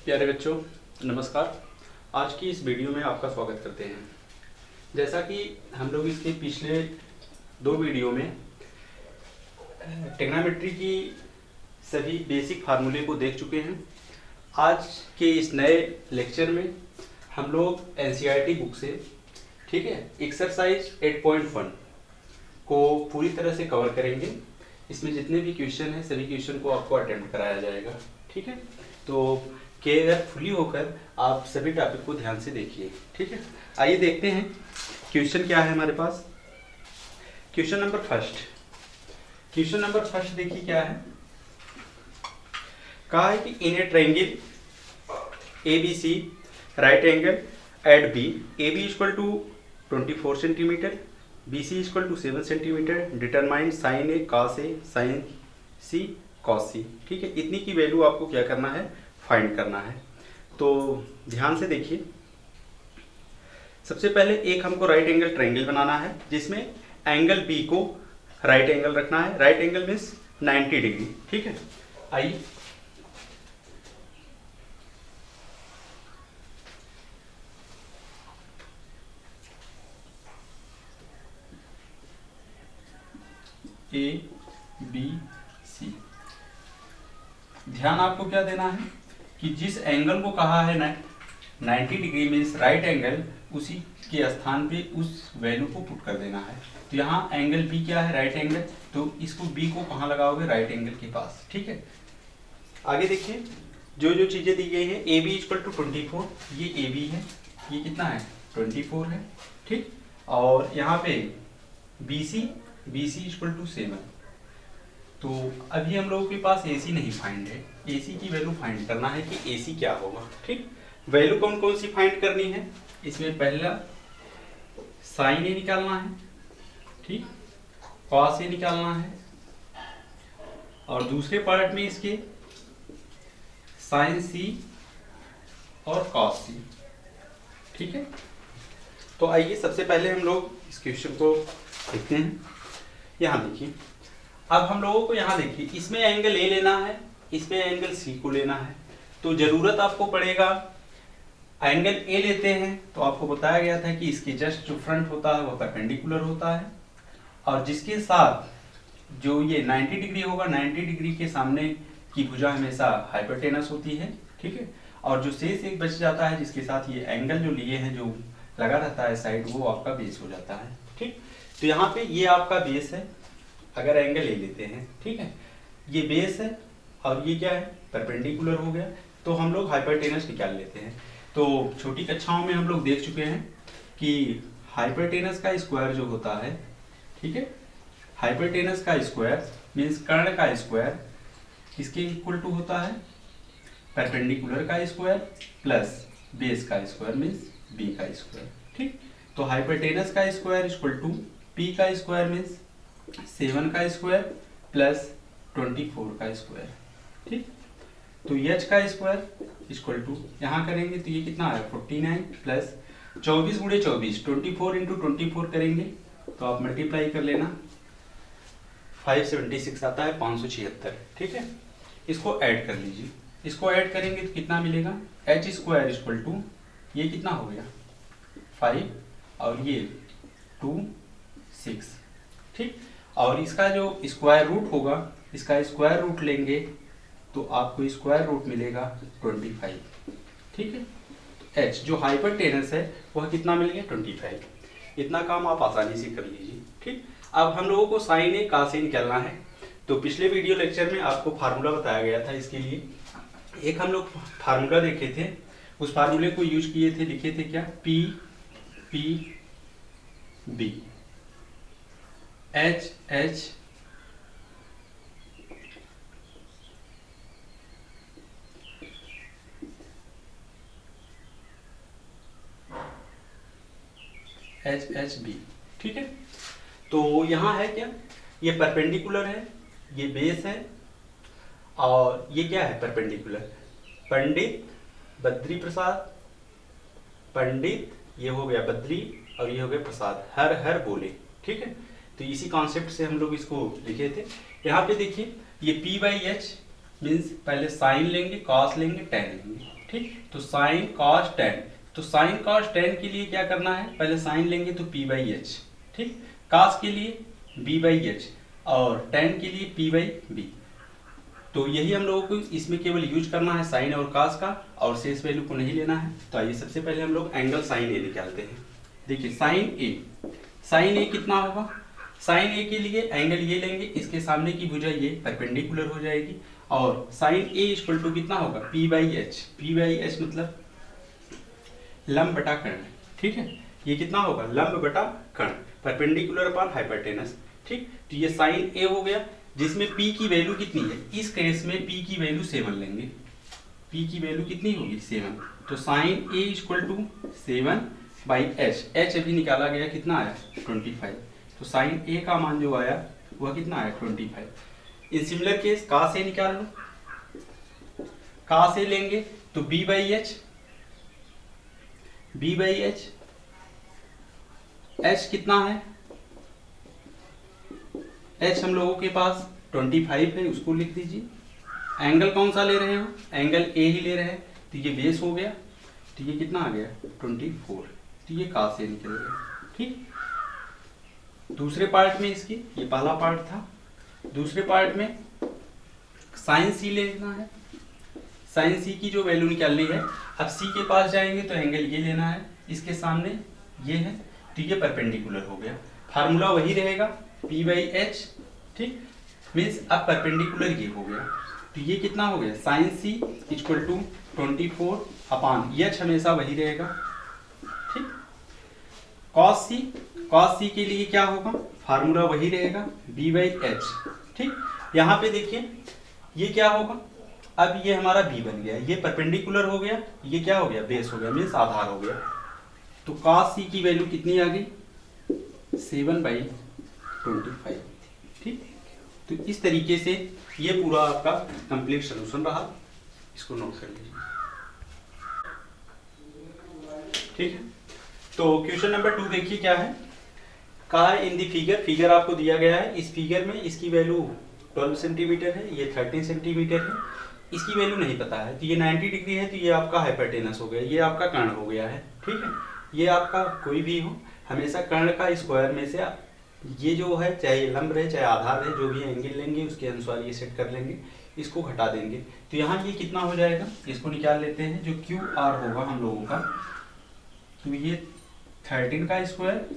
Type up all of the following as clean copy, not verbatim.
प्यारे बच्चों, नमस्कार। आज की इस वीडियो में आपका स्वागत करते हैं। जैसा कि हम लोग इसके पिछले दो वीडियो में ट्रिग्नोमेट्री की सभी बेसिक फार्मूले को देख चुके हैं। आज के इस नए लेक्चर में हम लोग एनसीईआरटी बुक से, ठीक है, एक्सरसाइज 8.1 को पूरी तरह से कवर करेंगे। इसमें जितने भी क्वेश्चन हैं सभी क्वेश्चन को आपको अटेम्प्ट कराया जाएगा, ठीक है। तो केयरफुली होकर आप सभी टॉपिक को ध्यान से देखिए, ठीक है। आइए देखते हैं क्वेश्चन क्या है हमारे पास। क्वेश्चन नंबर फर्स्ट देखिए क्या है। कहा है कि in a triangle ABC right angle at B, AB equal to 24 centimetre, BC equal to 7 centimetre, determine sine A cos A sine C cos C, ठीक है। इतनी की वैल्यू आपको क्या करना है, फाइंड करना है। तो ध्यान से देखिए। सबसे पहले एक हमको राइट एंगल ट्रायंगल बनाना है जिसमें एंगल B को राइट एंगल रखना है। राइट एंगल मीन्स 90 डिग्री, ठीक है। आइए ABC, ध्यान आपको क्या देना है कि जिस एंगल को कहा है ना 90 डिग्री मीन्स राइट एंगल, उसी के स्थान पे उस वैल्यू को पुट कर देना है। तो यहाँ एंगल B क्या है, राइट एंगल, तो इसको B को कहाँ लगाओगे, राइट एंगल के पास, ठीक है। आगे देखिए जो जो चीजें दी गई है। AB इक्वल टू 24, ये AB है, ये कितना है 24 है, ठीक। और यहाँ पे BC इक्वल टू 7। तो अभी हम लोगों के पास AC नहीं फाइंड है। AC की वैल्यू फाइंड करना है कि AC क्या होगा, ठीक। वैल्यू कौन कौन सी फाइंड करनी है, इसमें पहला साइन A निकालना है, ठीक, cos A निकालना है, और दूसरे पार्ट में इसके साइन C और cos C, ठीक है। तो आइए सबसे पहले हम लोग इस क्वेश्चन को देखते हैं। यहाँ देखिए, अब हम लोगों को यहाँ देखिए, इसमें एंगल A लेना है, इसमें एंगल C को लेना है। तो जरूरत आपको पड़ेगा, एंगल A लेते हैं तो आपको बताया गया था कि इसके जस्ट जो फ्रंट होता है वो परपेंडिकुलर होता है, और जिसके साथ जो ये 90 डिग्री होगा, 90 डिग्री के सामने की भुजा हमेशा हाइपोटेनस होती है, ठीक है। और जो शेष एक बच जाता है जिसके साथ ये एंगल जो लिए हैं, जो लगा रहता है साइड, वो आपका बेस हो जाता है, ठीक। तो यहाँ पे ये आपका बेस है अगर एंगल A लेते हैं, ठीक है। ये बेस है और ये क्या है, परपेंडिकुलर हो गया। तो हम लोग हाइपोटेनस निकाल लेते हैं। तो छोटी कक्षाओं में हम लोग देख चुके हैं कि हाइपोटेनस का स्क्वायर जो होता है, ठीक है, हाइपोटेनस का स्क्वायर मीन्स कर्ण का स्क्वायर किसके इक्वल टू होता है, परपेंडिकुलर का स्क्वायर प्लस बेस का स्क्वायर मीन्स B का स्क्वायर, ठीक। तो हाइपोटेनस का स्क्वायर इक्वल टू P का स्क्वायर मीन्स 7 का स्क्वायर प्लस 24 का स्क्वायर, ठीक। तो H का स्क्वायर इक्वल टू यहाँ करेंगे तो ये कितना है 49 प्लस 24 गुणे 24, 24 इंटू 24 करेंगे तो आप मल्टीप्लाई कर लेना, 576 आता है, 576, ठीक है। इसको ऐड कर लीजिए। इसको ऐड करेंगे तो कितना मिलेगा, H स्क्वायर इक्वल टू ये कितना हो गया 5 और ये 2 6, ठीक। और इसका जो स्क्वायर रूट होगा, इसका स्क्वायर रूट लेंगे तो आपको स्क्वायर रूट मिलेगा 25, ठीक है। तो H जो हाइपोटेनस है वह कितना मिल गया 25। इतना काम आप आसानी से कर लीजिए, ठीक। अब हम लोगों को साइन A cos A निकालना है। तो पिछले वीडियो लेक्चर में आपको फार्मूला बताया गया था इसके लिए। एक हम लोग फार्मूला देखे थे, उस फार्मूले को यूज किए थे, लिखे थे क्या, PPB HH HHB, ठीक है। तो यहाँ है क्या, ये परपेंडिकुलर है, ये बेस है, और ये क्या है परपेंडिकुलर, पंडित बद्री प्रसाद, पंडित ये हो गया बद्री और ये हो गया प्रसाद, हर हर बोले, ठीक है। तो इसी कॉन्सेप्ट से हम लोग इसको लिखे थे। यहाँ पे देखिए ये P/H मीन्स पहले साइन लेंगे, कॉस लेंगे, टेन लेंगे, ठीक, तो साइन कॉस टेन, तो साइन कॉस टेन के लिए क्या करना है, पहले साइन लेंगे तो पी बाई एच, ठीक, कॉस के लिए बी बाई एच और टेन के लिए पी बाई बी। तो यही हम लोगों को इसमें केवल यूज करना है साइन और कॉस का, और शेष वैल्यू को नहीं लेना है। तो आइए सबसे पहले हम लोग एंगल साइन ए निकालते हैं। देखिए साइन ए कितना होगा, साइन ए के लिए एंगल ये लेंगे, इसके सामने की भुजा ये परपेंडिकुलर हो जाएगी, और साइन ए इक्वल टू कितना होगा, पी बाई एच मतलब लंब बटा कर्ण, ठीक है, ये कितना होगा, लंब बटा कर्ण, परपेंडिकुलर अपॉन हाइपोटेनस, ठीक। तो ये साइन ए हो गया, जिसमें p की वैल्यू कितनी है, इस केस में p की वैल्यू 7 लेंगे, p की वैल्यू कितनी होगी 7, तो sine a equal to 7 by h अभी निकाला गया, कितना आया 25, तो साइन a का मान जो आया वह कितना आया 25। In similar case cos a निकाल लो, cos a लेंगे तो b बाई एच, h कितना है, h हम लोगों के पास 25 है, उसको लिख दीजिए। एंगल कौन सा ले रहे हो, एंगल ए ही ले रहे हैं, तो ये बेस हो गया, तो ये कितना आ गया 24, तो ये cos a निकल गया, ठीक। दूसरे पार्ट में इसकी, ये पहला पार्ट था, दूसरे पार्ट में साइन सी लेना है, साइन सी की जो वैल्यू निकालनी है, अब सी के पास जाएंगे तो एंगल ये लेना है, इसके सामने ये है, तो ये परपेंडिकुलर हो गया, फार्मूला वही रहेगा p बाई एच, ठीक, मीन्स अब परपेंडिकुलर ये हो गया, तो ये कितना हो गया, sine C equal to 24 upon H हमेशा वही रहेगा, ठीक। कॉस सी के लिए क्या होगा, फार्मूला वही रहेगा b बाई एच, ठीक। यहाँ पे देखिए ये क्या होगा, अब ये हमारा b बन गया, ये परपेंडिकुलर हो गया, ये क्या हो गया, बेस हो गया, मीन्स आधार हो गया, तो कॉस सी की वैल्यू कितनी आ गई 7/25, ठीक। तो इस तरीके से ये पूरा आपका कंप्लीट सॉल्यूशन रहा, इसको नोट कर लीजिए, ठीक है। तो क्वेश्चन नंबर 2 देखिए क्या है, कहा है इन दी फिगर आपको दिया गया है, इस फिगर में इसकी वैल्यू 12 सेंटीमीटर है, ये 13 सेंटीमीटर है, इसकी वैल्यू नहीं पता है, तो ये 90 डिग्री है, तो ये आपका हाइपोटेनस हो गया, ये आपका कर्ण हो गया है, ठीक है। ये आपका कोई भी हो, हमेशा कर्ण का स्क्वायर में से ये जो है, चाहे ये लंब रहे चाहे आधार रहे, जो भी एंगल लेंगे उसके अनुसार ये सेट कर लेंगे, इसको घटा देंगे, तो यहाँ ये कितना हो जाएगा, इसको निकाल लेते हैं, जो क्यू आर होगा हम लोगों का, तो ये 13 का स्क्वायर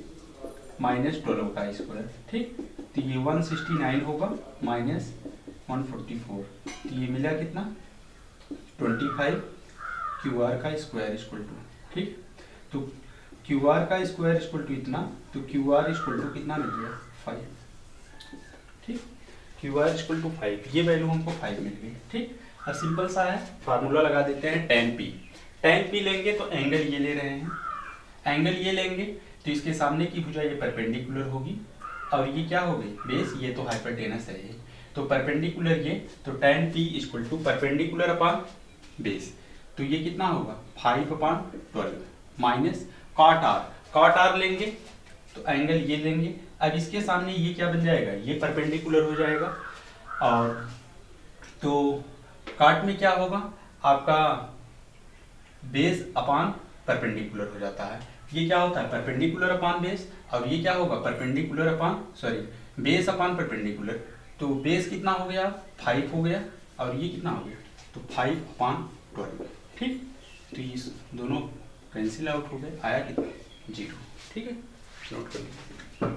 माइनस 12 का स्क्वायर, ठीक, तो ये 169 होगा माइनस 144, तो ये मिला कितना 25 क्यू आर का स्क्वायर इक्वल टू, ठीक, तो क्यू आर का स्क्वायर इक्वल टू इतना, तो क्यू आर इक्वल टू कितना मिल गया 5, ठीक, क्यू आर इक्वल टू 5, ये वैल्यू हमको 5 मिल गई, ठीक। अब सिंपल सा है, फार्मूला लगा देते हैं tan p लेंगे तो एंगल ये ले रहे हैं, एंगल ये लेंगे तो इसके सामने की भुजा ये परपेंडिकुलर होगी, और ये क्या हो गई बेस, ये तो हाइपोटेनस है ये, तो परपेंडिकुलर ये, तो tan p equal to perpendicular upon base, तो ये कितना होगा 5/12 माइनस कॉट आर लेंगे तो एंगल ये लेंगे, अब इसके सामने ये क्या बन जाएगा, ये परपेंडिकुलर हो जाएगा, और तो कॉट में क्या होगा आपका बेस अपॉन परपेंडिकुलर हो जाता है, ये क्या होता है परपेंडिकुलर अपॉन बेस, और ये क्या होगा perpendicular upon base upon perpendicular, तो बेस कितना हो गया 5 हो गया, और ये कितना हो गया, तो 5/12, ठीक। तो ये दोनों कैंसिल आउट हो गए, आया कितना 0, ठीक है, नोट कर लीजिए।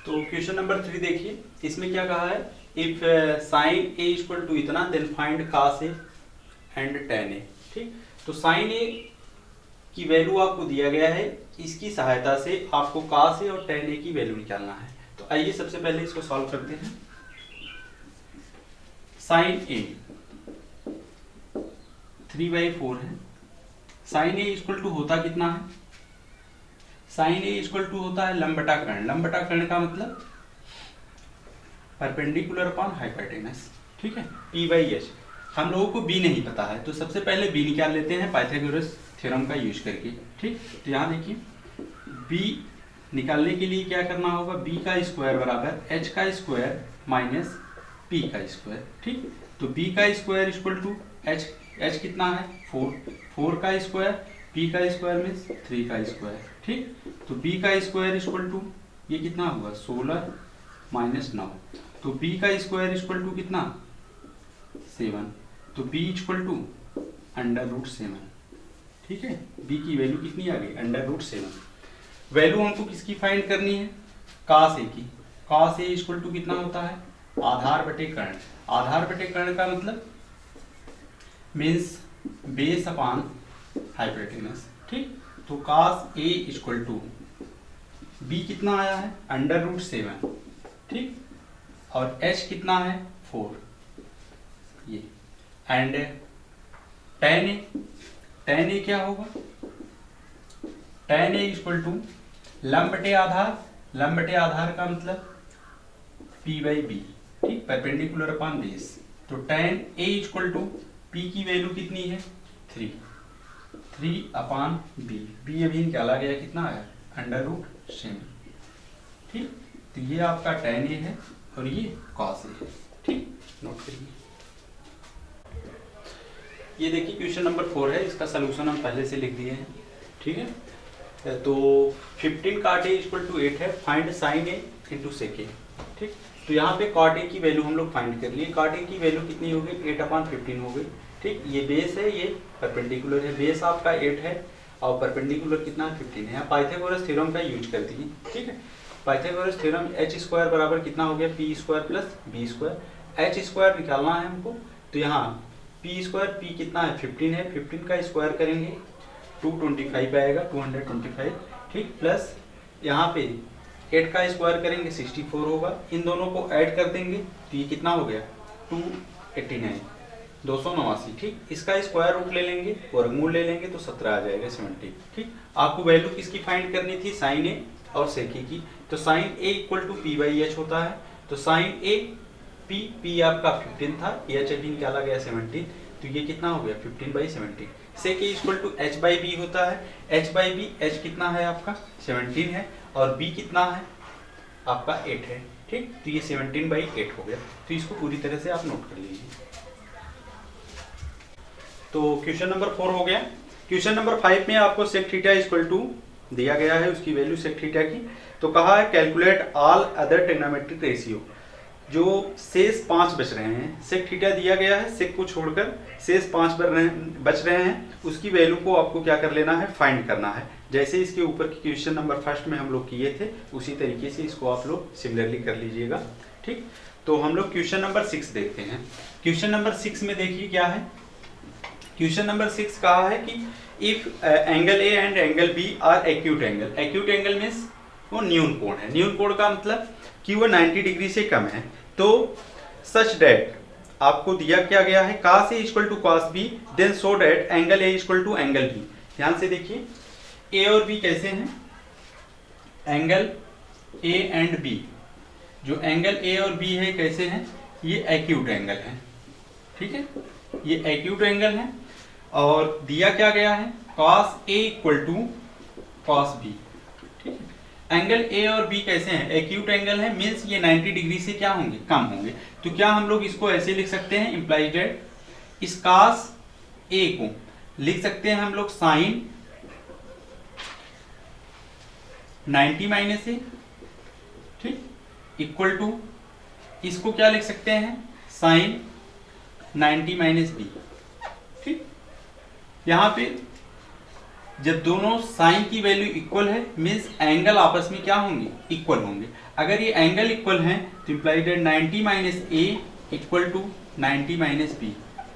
तो क्वेश्चन नंबर 3 देखिए, इसमें क्या कहा है, if sine A equal to इतना then find cos A and tan A, ठीक। तो साइन ए की वैल्यू आपको दिया गया है, इसकी सहायता से आपको cos ए और tan ए की वैल्यू निकालना है, तो आइए सबसे पहले इसको सॉल्व करते हैं। साइन ए 3/4 है, साइन ए इक्वल टू होता कितना है, साइन ए इक्वल टू होता है लंब बटा कर्ण, लंब बटा कर्ण का मतलब परपेंडिकुलर अपॉन हाइपोटेनस, ठीक है, p बाई एच। हम लोगों को b नहीं पता है, तो सबसे पहले b निकाल लेते हैं पाइथागोरस थ्योरम का यूज करके, ठीक। तो यहाँ देखिए b निकालने के लिए क्या करना होगा, b का स्क्वायर बराबर h का स्क्वायर माइनस पी का स्क्वायर। ठीक, तो पी का square equal to H, H कितना है 4, 4 का स्क्वायर, पी का स्क्वायर मीन्स 3 का स्क्वायर। ठीक, तो पी का स्क्वायर इक्वल टू ये कितना हुआ 16 माइनस 9, तो पी का स्क्वायर इक्वल टू कितना 7, तो पी इक्वल टू √7। ठीक है, बी की वैल्यू कितनी आ गई √7। वैल्यू हमको किसकी फाइंड करनी है cos a की। cos a इक्वल टू कितना होता है आधार बटे कर्ण। आधार बटे कर्ण का मतलब मीन्स बेस अपॉन हाइपोटेनस। ठीक, तो cos a equal to b कितना आया है √7। ठीक, और h कितना है 4 ये, एंड tan a क्या होगा tan a इक्वल टू लंब बटे आधार, लंब बटे आधार का मतलब p/b। ठीक, परपेंडिकुलर अपॉन बेस, तो tan a equal to p की वैल्यू कितनी है 3 अपॉन b, b अभी निकाला गया कितना है √7। ठीक, तो ये आपका tan a है और ये cos a है। ठीक, नोट करिए। ये देखिए क्वेश्चन नंबर 4 है, इसका सलूशन हम पहले से लिख दिए हैं। ठीक है, तो 15 cot a इक्वल टू 8 है, find sin a into sec a। ठीक, तो यहाँ पे cot a की वैल्यू हम लोग फाइंड कर लिए। cot a की वैल्यू कितनी हो गई 8/15 हो गई। ठीक, ये बेस है, ये परपेंडिकुलर है, बेस आपका 8 है और परपेंडिकुलर कितना 15 है। पाइथागोरस थ्योरम का यूज कर दिए। ठीक है, पाइथागोरस थ्योरम h² बराबर कितना हो गया p² प्लस b²। h² निकालना है हमको, तो यहाँ p² p कितना है 15 है, 15 का स्क्वायर करेंगे 225 आएगा 225। ठीक, प्लस यहाँ पे 8 का स्क्वायर करेंगे 64 होगा, इन दोनों को ऐड कर देंगे तो ये कितना हो गया 289 289। ठीक, इसका स्क्वायर रूट ले लेंगे, वर्गमूल ले लेंगे तो 17 आ जाएगा 70। ठीक, आपको वैल्यू किसकी फाइंड करनी थी sin a और sec a की, तो sin a equal to p/h होता है, तो sin a p आपका 15 था, h अभी निकाला गया 17, तो ये कितना हो गया 15/17। sec a equal to h/b होता है, h/b h कितना है आपका 17 है और b कितना है आपका 8 है। ठीक, तो ये 17/8 हो गया, तो इसको पूरी तरह से आप नोट कर लीजिए। तो क्वेश्चन नंबर 4 हो गया। क्वेश्चन नंबर 5 में आपको sec थीटा इक्वल टू दिया गया है, उसकी वैल्यू sec थीटा की, तो कहा है calculate all other trigonometric ratio, जो शेष 5 बच रहे हैं। sec थीटा दिया गया है, sec को छोड़कर शेष 5 बच रहे हैं, उसकी वैल्यू को आपको क्या कर लेना है फाइंड करना है। जैसे इसके ऊपर की क्वेश्चन नंबर 1 में हम लोग किए थे उसी तरीके से इसको आप लोग सिमिलरली कर लीजिएगा। ठीक, तो हम लोग क्वेश्चन नंबर 6 देखते हैं। क्वेश्चन नंबर 6 में देखिए क्या है। क्वेश्चन नंबर 6 कहा है कि if angle A and angle B are acute angle. Acute angle means वो न्यून कोण है। न्यून कोण का मतलब कि वो 90 डिग्री से कम है। तो सच डेट आपको दिया क्या गया है cos a equal to cos b, then so that angle a equal to angle b। ध्यान से देखिए a और b कैसे हैं, एंगल a एंड b, जो एंगल a और b है कैसे हैं, ये एक्यूट एंगल है। ठीक है, ये एक्यूट एंगल है और दिया क्या गया है cos a equal to cos b। ठीक है, एंगल a और b कैसे हैं एक्यूट एंगल है, मीन्स ये 90 डिग्री से क्या होंगे कम होंगे। तो क्या हम लोग इसको ऐसे लिख सकते हैं, इम्प्लाइड डेट इस cos a को लिख सकते हैं हम लोग sin 90 माइनस a। ठीक, इक्वल टू इसको क्या लिख सकते हैं sin 90 माइनस b। ठीक, यहाँ पे जब दोनों साइन की वैल्यू इक्वल है मीन्स एंगल आपस में क्या होंगे इक्वल होंगे। अगर ये एंगल इक्वल हैं तो implied 90 minus a equal to 90 minus b।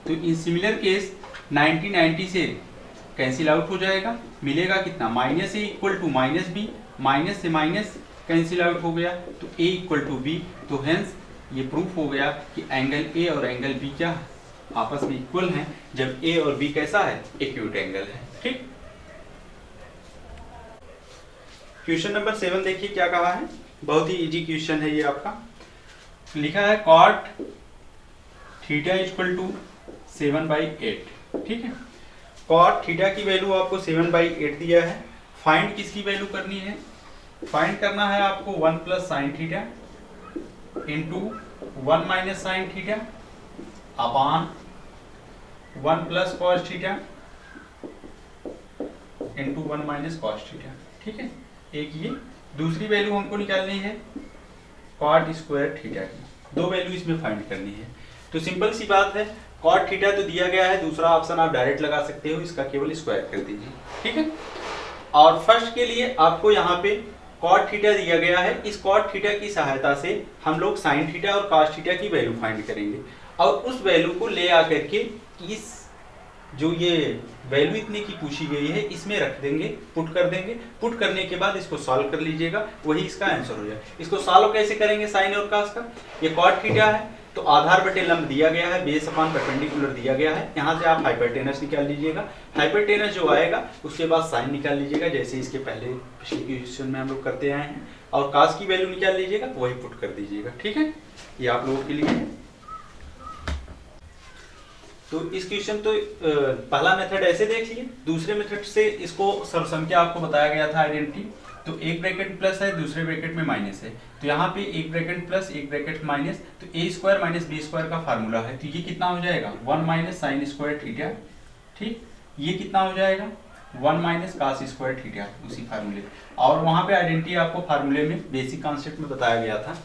तो इन सिमिलर केस 90 से कैंसिल आउट हो जाएगा, मिलेगा कितना minus a equal to minus b, minus से माइनस कैंसिल आउट हो गया तो a इक्वल टू b। तो हेंस ये प्रूफ हो गया कि एंगल a और एंगल b क्या आपस में इक्वल हैं जब a और b कैसा है एक्यूट एंगल है। ठीक, क्वेश्चन नंबर 7 देखिए क्या कहा है, बहुत ही इजी क्वेश्चन है ये आपका। लिखा है cot थीटा इक्वल टू 7/8। ठीक है, cot थीटा की वैल्यू आपको 7/8 दिया है। फाइंड किसकी वैल्यू करनी है, फाइंड करना है आपको 1 plus sine theta into 1 minus sine theta upon 1 plus cos theta into 1 minus cos theta. ठीक है, एक ये दूसरी वैल्यू हमको निकालनी है कॉट स्क्वायर थीटा की, दो वैल्यू इसमें फाइंड करनी है। तो सिंपल सी बात है, कॉट थीटा तो दिया गया है, दूसरा ऑप्शन आप डायरेक्ट लगा सकते हो, इसका केवल स्क्वायर कर दीजिए। ठीक है, और फर्स्ट के लिए आपको यहाँ पे कॉट थीटा दिया गया है, इस कॉट थीटा की सहायता से हम लोग साइन थीटा और कॉस थीटा की वैल्यू फाइंड करेंगे और उस वैल्यू को ले आकर के इस जो ये वैल्यू इतने की पूछी गई है इसमें रख देंगे, पुट कर देंगे। पुट करने के बाद इसको सॉल्व कर लीजिएगा, वही इसका आंसर हो जाएगा। इसको सॉल्व कैसे करेंगे साइन और कॉस का? ये कॉट थीटा है तो आधार बटे लंब दिया गया है, बेस अपॉन परपेंडिकुलर दिया गया है, यहाँ से आप हाइपोटेनस निकाल लीजिएगा। हाइपोटेनस जो आएगा उसके बाद साइन निकाल लीजिएगा, जैसे इसके पहले पिछले क्वेश्चन में हम लोग करते आए हैं, और कॉस की वैल्यू निकाल लीजिएगा, वही पुट कर दीजिएगा। ठीक है, ये आप लोगों के लिए है। तो इस क्वेश्चन तो पहला मेथड ऐसे देख लिए, दूसरे मेथड से इसको सर्वसंख्या आपको बताया गया था आइडेंटिटी। तो एक ब्रैकेट प्लस है, दूसरे ब्रैकेट में माइनस है, तो यहाँ पे एक ब्रैकेट प्लस एक ब्रैकेट माइनस, तो ए स्क्वायर माइनस बी स्क्वायर का फार्मूला है, तो ये कितना हो जाएगा 1 माइनस साइन स्क्वायर थीटा। ठीक, ये कितना हो जाएगा 1 माइनस कॉस स्क्वायर थीटा, उसी फार्मूले। और वहाँ पे आइडेंटिटी आपको फार्मूले में बेसिक कॉन्सेप्ट में बताया गया था।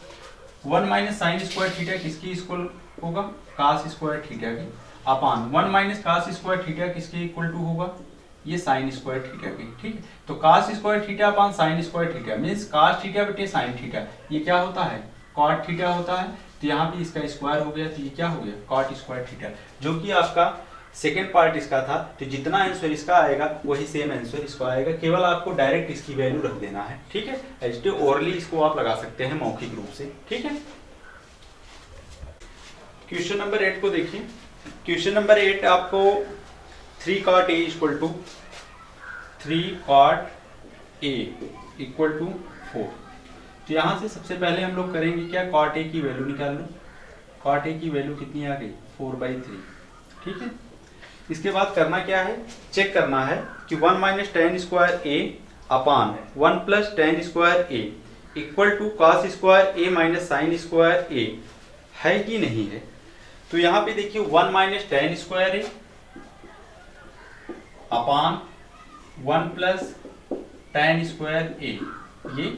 1 माइनस साइन स्क्वायर थीटा किसकी इक्वल होगा? कॉस स्क्वायर थीटा की, अपान 1 माइनस कॉस स्क्वायर थीटा किसके इक्वल टू होगा? ये साइन स्क्वायर थीटा की। ठीक है, तो cos square theta upon sine square theta means cos theta बटे साइन थीटा, ये क्या होता है? कॉट थीटा होता है। तो यहाँ पे इसका स्क्वायर हो गया, तो ये क्या हो गया? कॉट स्क्वायर थीटा, जो कि आपका सेकेंड पार्ट इसका था। तो जितना आंसर इसका आएगा वही सेम आंसर इसका आएगा, केवल आपको डायरेक्ट इसकी वैल्यू रख देना है। ठीक है, एचटी ओरली इसको आप लगा सकते हैं मौखिक रूप से। ठीक है, क्वेश्चन नंबर 8 को देखिए। क्वेश्चन नंबर 8 आपको 3 cot a equal to 3 cot a equal to 4। तो यहाँ से सबसे पहले हम लोग करेंगे क्या? cot a की वैल्यू निकाल लो। cot a की वैल्यू कितनी आ गई? 4/3। ठीक है, इसके बाद करना क्या है? चेक करना है कि 1 minus tan square a upon 1 plus tan square a equal to cos square a minus sine square a है कि नहीं है। तो यहाँ पे देखिए 1 minus tan square a upon 1 plus tan square a, ये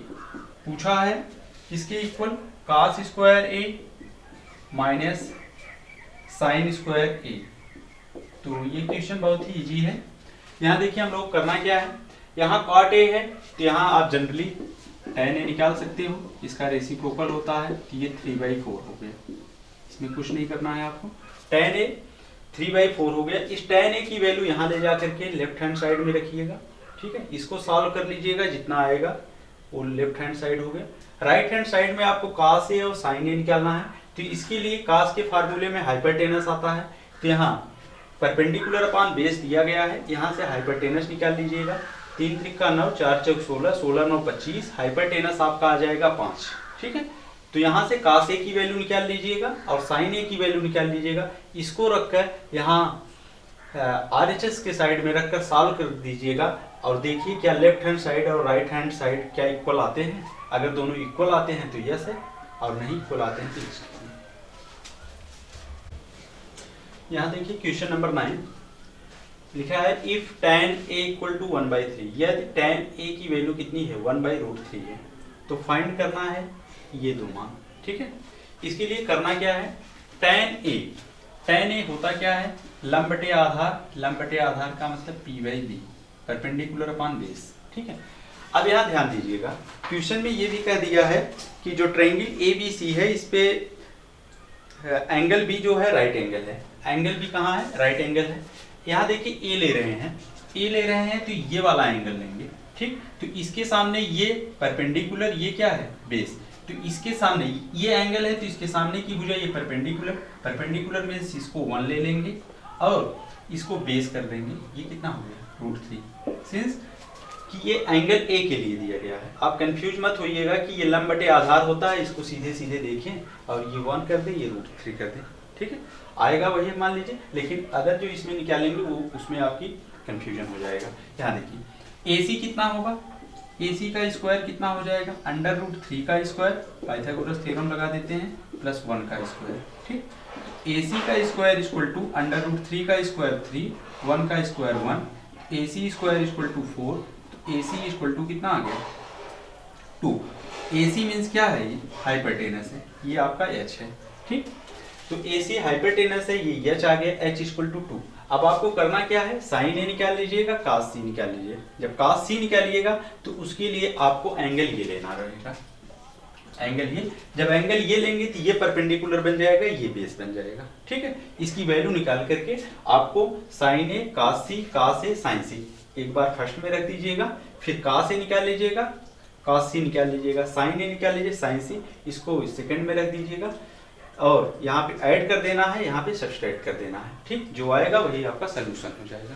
पूछा है किसके equal? Cos square a minus sine square a। तो ये क्वेश्चन बहुत ही इजी है। यहाँ देखिए हम लोग करना क्या है, यहाँ cot a है तो यहाँ आप जनरली tan a निकाल सकते हो, इसका रेसिप्रोकल होता है, तो ये 3/4 हो गया, इसमें कुछ नहीं करना है आपको। tan a 3/4 हो गया। इस tan a की वैल्यू यहाँ ले जा करके लेफ्ट हैंड साइड में रखिएगा। ठीक है, इसको सॉल्व कर लीजिएगा, जितना आएगा वो लेफ्ट हैंड साइड हो गया। राइट हैंड साइड में आपको cos a और sin a निकालना है, तो इसके लिए cos के फार्मूले में हाइपोटेनस आता है, तो यहाँ परपेंडिकुलर अपॉन बेस दिया गया है, यहाँ से हाइपोटेनस निकाल लीजिएगा। 3 त्रिक 9, 4 चौक 16, 16 9 25, हाइपोटेनस आपका आ जाएगा 5। ठीक है, तो यहाँ से cos a की वैल्यू निकाल लीजिएगा और sin a की वैल्यू निकाल लीजिएगा। इसको रखकर यहाँ RHS के साइड में रखकर सॉल्व कर दीजिएगा और देखिए क्या लेफ्ट हैंड साइड और राइट हैंड साइड क्या इक्वल आते हैं। अगर दोनों इक्वल आते हैं तो यस है, और नहीं इक्वल आते हैं तो यस है। यहाँ देखिए क्वेश्चन नंबर 9 लिखा है if tan a equal to 1/3, यदि tan a की वैल्यू कितनी है? 1/√3 है, तो फाइंड करना है ये दो मान। ठीक है, इसके लिए करना क्या है? tan a होता क्या है? लंब बटे आधार, लंब बटे आधार का मतलब p/b, परपेंडिकुलर अपॉन बेस। ठीक है, अब यहाँ ध्यान दीजिएगा, क्वेश्चन में ये भी कह दिया है कि जो ट्रायंगल ABC है इस पे एंगल B जो है राइट एंगल है। एंगल B कहाँ है? राइट एंगल है। यहाँ देखिए A ले रहे हैं, तो ये वाला एंगल लेंगे। ठीक, तो इसके सामने ये परपेंडिकुलर, ये क्या है? बेस। तो इसके सामने ये एंगल है, तो इसके सामने की भुजा ये परपेंडिकुलर मींस इसको 1 ले लेंगे और इसको बेस कर देंगे। ये कितना हो गया? √3। सिंस कि ये एंगल A के लिए दिया गया है। आप कंफ्यूज मत होइएगा कि ये लंब बटे आधार होता है, इसको सीधे सीधे देखें और ये 1 कर दें, ये √3 कर दें। ठीक है, आएगा वही मान लीजिए, लेकिन अगर जो इसमें निकालेंगे वो उसमें आपकी कंफ्यूजन हो जाएगा। यहाँ देखिए AC कितना होगा? AC का स्क्वायर कितना हो जाएगा? √3 का स्क्वायर, पाइथागोरस थ्योरम लगा देते हैं, प्लस 1 का स्क्वायर। ठीक, AC का स्क्वायर इक्वल टू √3 का स्क्वायर 3, 1 का square 1, AC square equal to 4, तो AC इक्वल टू कितना आ गया 2। AC मीन्स क्या है, ये हाइपरटेनस है, ये आपका H है। ठीक, तो AC हाइपरटेनस है, ये H आ गया, H इक्वल टू 2। अब आपको करना क्या है, साइन A निकाल लीजिएगा, cos C निकाल लीजिए। जब cos C निकालिएगा तो उसके लिए आपको एंगल ये लेना रहेगा, एंगल ये। जब एंगल ये लेंगे तो ये परपेंडिकुलर बन जाएगा, ये बेस बन जाएगा। ठीक है, इसकी वैल्यू निकाल करके आपको sign A cos A sin C एक बार फर्स्ट में रख दीजिएगा, फिर cos A निकाल लीजिएगा, cos C निकाल लीजिएगा, sin A निकाल लीजिए, sin C, इसको सेकंड में रख दीजिएगा और यहाँ पे ऐड कर देना है, यहाँ पे सब्सट्रैक्ट कर देना है। ठीक, जो आएगा वही आपका सोल्यूशन हो जाएगा।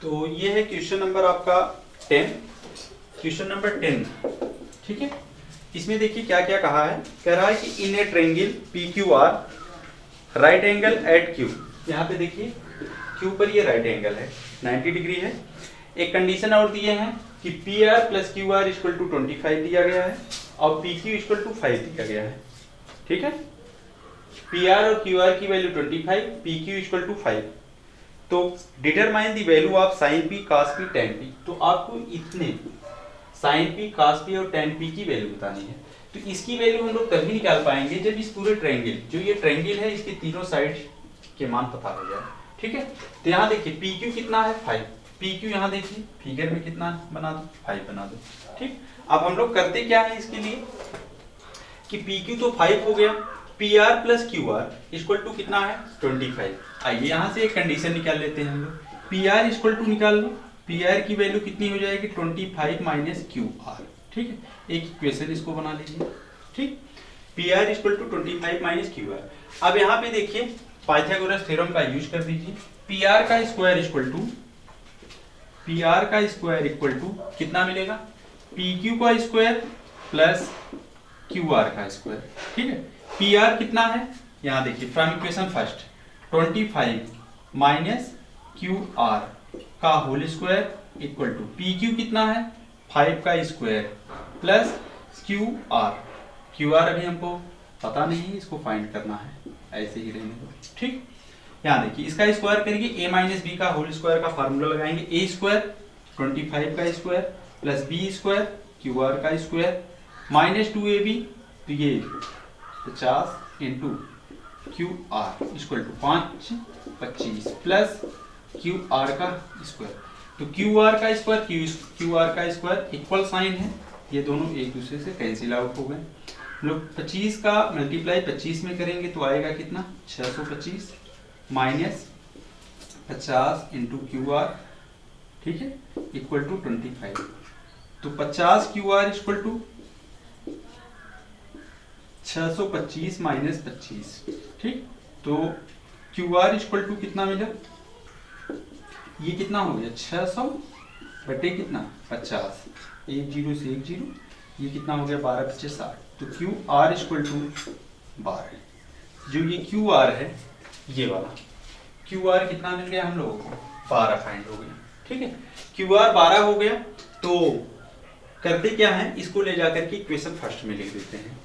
तो ये है क्वेश्चन नंबर आपका 10, क्वेश्चन नंबर 10। ठीक है, इसमें देखिए क्या क्या कहा है, कह रहा है कि in a triangle PQR right angle at Q। यहाँ पे देखिए Q पर ये राइट एंगल है, 90 डिग्री है। एक कंडीशन और दिए हैं कि PR plus QR equal to 25 दिया गया है और PQ इक्वल टू 5 दिया गया है। ठीक है, PR और QR की वैल्यू 25, PQ इक्वल टू 5। तो determine the value of sin P cos P tan P। तो आपको इतने sin P cos P और tan P की वैल्यू बतानी है। तो इसकी वैल्यू हम लोग तभी निकाल पाएंगे जब इस पूरे ट्रायंगल, जो ये ट्रायंगल है, इसके तीनों साइड के मान पता हो जाए। ठीक है, तो यहाँ देखिए PQ कितना है 5, PQ यहाँ देखिए फिगर में कितना बना दो 5 बना दो। ठीक, अब हम लोग करते क्या है इसके लिए कि PQ तो 5 हो गया, PR plus QR equal to कितना है 25। आइए यहाँ से एक कंडीशन निकाल लेते हैं हम लोग, PR इक्वल टू निकाल लो, PR की वैल्यू कितनी हो जाएगी 25 माइनस QR। ठीक है, एक इक्वेशन इसको बना लीजिए। ठीक, PR equal to 25 minus QR। अब यहाँ पे देखिए पाइथागोरस थ्योरम का यूज कर दीजिए, PR का स्क्वायर इक्वल टू कितना मिलेगा, PQ का स्क्वायर प्लस QR का स्क्वायर। ठीक है, PR कितना है, यहाँ देखिए from equation first 25 minus QR का whole square equal to PQ कितना है 5 का स्क्वायर प्लस QR अभी हमको पता नहीं है, इसको फाइंड करना है, ऐसे ही रहने दो। ठीक, यहाँ देखिए इसका स्क्वायर करेंगे, a माइनस बी का होल स्क्वायर का फार्मूला लगाएंगे, a स्क्वायर 25 का square plus b square QR का स्क्वायर माइनस 2ab, तो ये 50 into QR equal to 5 25 plus QR का स्क्वायर। तो QR का स्क्वायर QR का स्क्वायर इक्वल साइन है, ये दोनों एक दूसरे से कैंसिल आउट हो गए। लोग 25 का मल्टीप्लाई 25 में करेंगे तो आएगा कितना 625 माइनस 50 इंटू QR। ठीक है, इक्वल टू 25। तो 50 QR इक्वल टू 625 माइनस 25। ठीक, तो QR इक्वल टू कितना मिला, ये कितना हो गया 600 बटे कितना 50, 1 0 से 1 0, ये कितना हो गया 12 × 60। तो QR इक्वल टू 12। जो ये QR है ये वाला QR कितना मिल गया हम लोगों को 12 फाइंड हो गया। ठीक है, QR 12 हो गया। तो करते क्या है, इसको ले जाकर के इक्वेशन फर्स्ट में लिख देते हैं,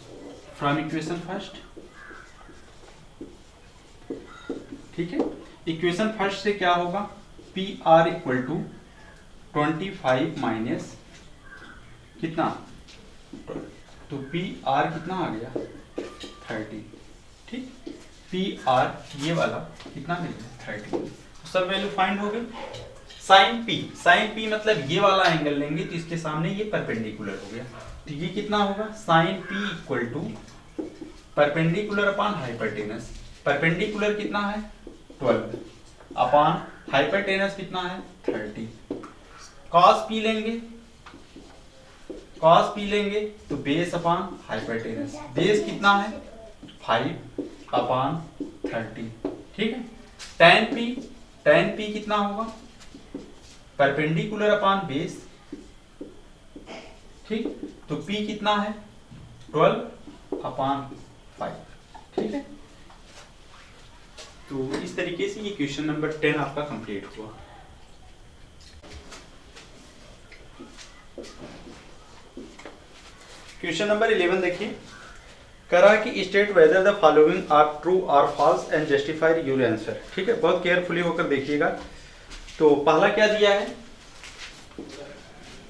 फ्रॉम इक्वेशन फर्स्ट। ठीक है, इक्वेशन फर्स्ट से क्या होगा, PR इक्वल टू 25 माइनस कितना, तो PR कितना आ गया 30। ठीक, PR ये वाला कितना मिल गया 30। सब वैल्यू फाइंड हो गई। साइन P मतलब ये वाला एंगल लेंगे तो इसके सामने ये परपेंडिकुलर हो गया, तो ये कितना होगा sine P equal to perpendicular upon hypotenuse. Perpendicular कितना है 12 अपॉन हाइपरटेनस कितना है 30। cos P लेंगे तो बेस अपॉन हाइपरटेनस, बेस कितना है 5 अपॉन 30। ठीक है, tan P कितना होगा परपेंडिकुलर अपॉन बेस। ठीक, तो P कितना है 12 अपॉन 5। ठीक है, तो इस तरीके से ये क्वेश्चन नंबर 10 आपका कंप्लीट हुआ। क्वेश्चन नंबर 11 देखिए, करा कि state whether the following are true or false and justify your answer. ठीक है, बहुत केयरफुली होकर देखिएगा। तो पहला क्या दिया है,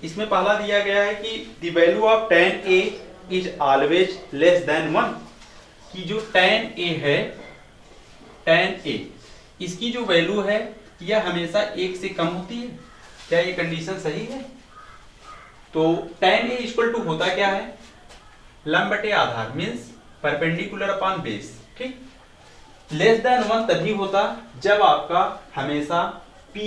इसमें पहला दिया गया है कि the value of tan a is always less than 1, कि जो tan a है, tan a इसकी जो वैल्यू है यह हमेशा 1 से कम होती है। क्या ये कंडीशन सही है? तो tan a इक्वल टू होता क्या है, लंब बटे आधार, मीन्स परपेंडिकुलर अपॉन बेस। ठीक, लेस देन 1 तभी होता जब आपका हमेशा P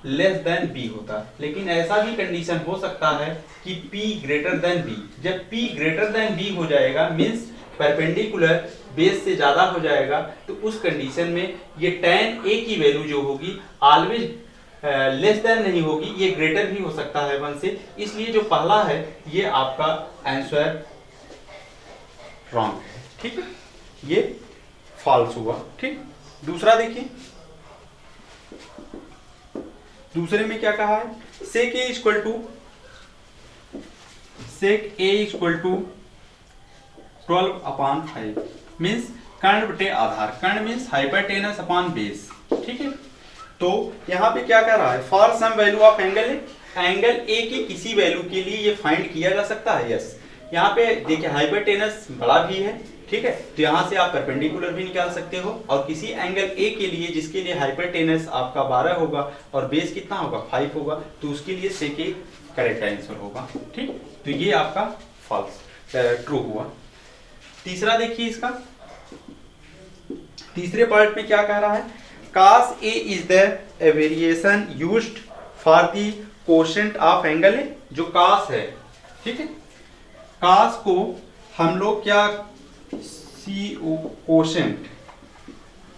लेस देन B होता। लेकिन ऐसा भी कंडीशन हो सकता है कि P ग्रेटर देन B। जब P ग्रेटर देन B हो जाएगा, मीन्स परपेंडिकुलर बेस से ज्यादा हो जाएगा, तो उस कंडीशन में ये tan A की वैल्यू जो होगी ऑलवेज लेस देन नहीं होगी, ये ग्रेटर भी हो सकता है 1 से। इसलिए जो पहला है ये आपका आंसर रॉन्ग है। ठीक है, ये फॉल्स हुआ। ठीक, दूसरा देखिए, दूसरे में क्या कहा है, sec a equal to 12/5 means कर्ण बटे आधार, कर्ण मीन्स हाइपोटेनस अपॉन बेस। ठीक है, तो यहां पे क्या कर रहा है, for some value of angle A की किसी वैल्यू के लिए ये फाइंड किया जा सकता है। यस, यहाँ पे देखिए हाइपोटेनस बड़ा भी है। ठीक है, तो यहाँ से आप परपेंडिकुलर भी निकाल सकते हो, और किसी एंगल ए के लिए जिसके लिए हाइपोटेनस आपका 12 होगा और बेस कितना होगा 5 होगा, तो उसके लिए सेक ए करेक्ट आंसर होगा। ठीक, तो ये आपका फॉल्स ट्रू हुआ। तीसरा देखिए, इसका तीसरे पार्ट में क्या कह रहा है, cos A is the variation used for the quotient of angle ए। जो cos है, ठीक है, cos को हम लोग क्या कोशेंट,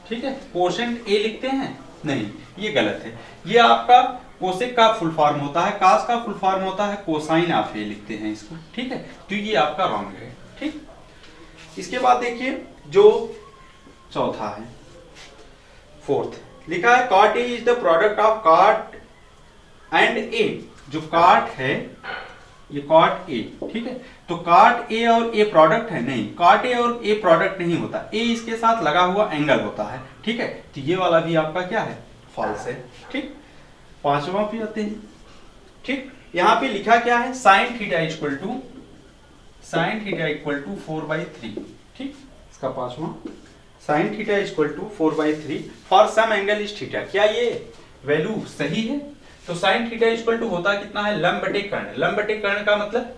ठीक है, कोशेंट ए लिखते हैं, नहीं ये गलत है, ये आपका कोसेक का फुल फॉर्म होता है, कास का फुल फॉर्म होता है कोसाइन ऑफ ए लिखते हैं इसको। ठीक है, तो ये आपका रॉन्ग है। ठीक, इसके बाद देखिए जो चौथा है, फोर्थ लिखा है cot A is the product of cot and A। जो cot है ये cot A, ठीक है, तो cot A और A प्रोडक्ट है, नहीं cot A और A प्रोडक्ट नहीं होता, A इसके साथ लगा हुआ एंगल होता है। ठीक है, तो ये वाला भी आपका क्या है, फॉल्स है। ठीक, पांचवा पे आते हैं। ठीक, यहाँ पे लिखा क्या है, sin थीटा इक्वल टू 4/3। ठीक, इसका पांचवा sin theta equal to 4/3 for some angle is theta. क्या ये वैल्यू सही है? तो sin थीटा इक्वल टू होता कितना है, लंब बटे कर्ण। लंब बटे कर्ण का मतलब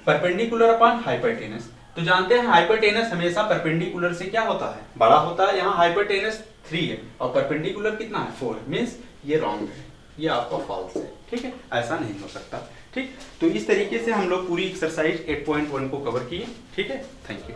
परपेंडिकुलर अपॉन हाइपोटेनस। तो जानते हैं हाइपोटेनस हमेशा परपेंडिकुलर से क्या होता है, बड़ा होता है। यहाँ हाइपोटेनस 3 है और परपेंडिकुलर कितना है 4, मींस ये रॉन्ग है, ये आपका फॉल्स है। ठीक है, ऐसा नहीं हो सकता। ठीक, तो इस तरीके से हम लोग पूरी एक्सरसाइज 8.1 को कवर किए। ठीक है, थैंक यू।